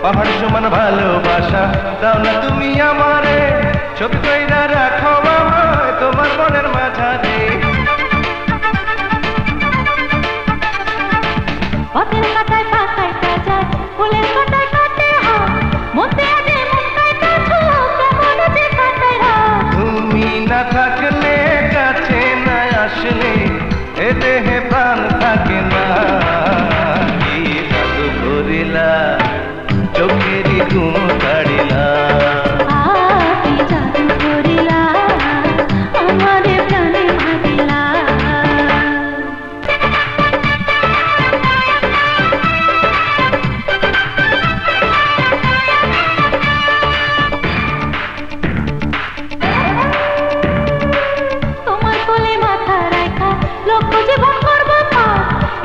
পাহাড় সমান ভালোবাসা দাও না তুমি আমারে, ছবি কইরা রাখো আমায় তোমার মনের মাঝারে। পথের কাটায় পা কাটা যায়, ফুলের কাটায় কাটে হাত, মতে আগে মন কাটা ছোট, কেমন যে কাটায় রাত। তুমি না থাকলে কাছে না আসলে এ দেহে প্রাণ থাকে না। কি জাদু করিলা চোখেরই ঘুম কাড়িলা, কি জাদু করিলা আমারে প্রাণে ভাবিলা। তোমার কোলে মাথা রাখা লক্ষ জীবন করব পার,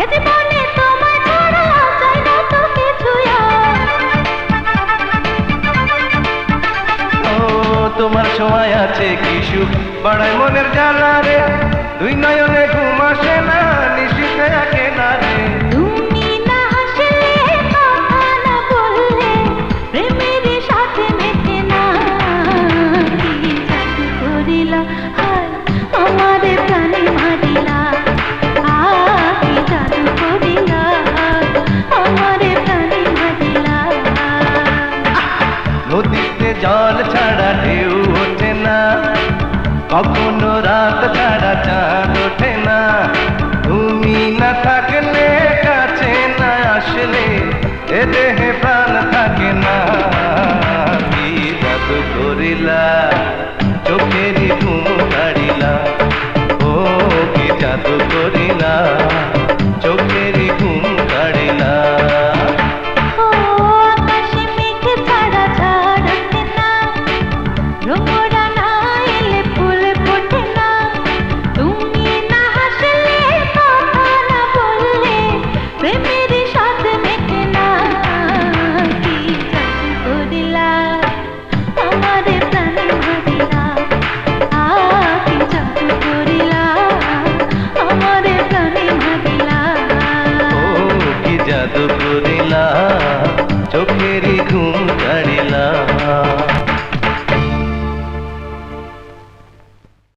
এ জীবনে তোমায় ছাড়া চাই না তো কিছু আর। ও তোমার সময় আছে কি সুখ বাড়ায় মনের জ্বালা রে, দুই নয়নে ঘুম আসে না নিশিতে আগে না রে। তুমি না হাসলে কথা না বললে প্রেমের সাথে মেটে না। কি জাদু করিলা হায় আমারে প্রাণে মারিলা, কি জাদু করিলা আমারে প্রাণে মারিলা। নদীতে জল ছাড়া ঢেউ ওঠে না, কখনো রাত ছাড়া চাঁদ ওঠে না। তুমি না থাকলে কাছে না আসলে এ দেহে প্রাণ থাকে না। কি জাদু করিলা চোখেরই ঘুম কাড়িলা, ও কি জাদু করিলা চোখেরই ঘুম কাড়িলা। ও আকাশে মেঘ ছাড়া ঝড় ওঠে না, ভ্রমরা না এলে ফুল ফোটে না। তুমি না হাসলে কথা না বললে প্রেমের সাথে মেটে না। কি জাদু করিলা আমারে প্রাণে মারিলা, কি জাদু করিলা আমারে প্রাণে মারিলা। ও কি জাদু করে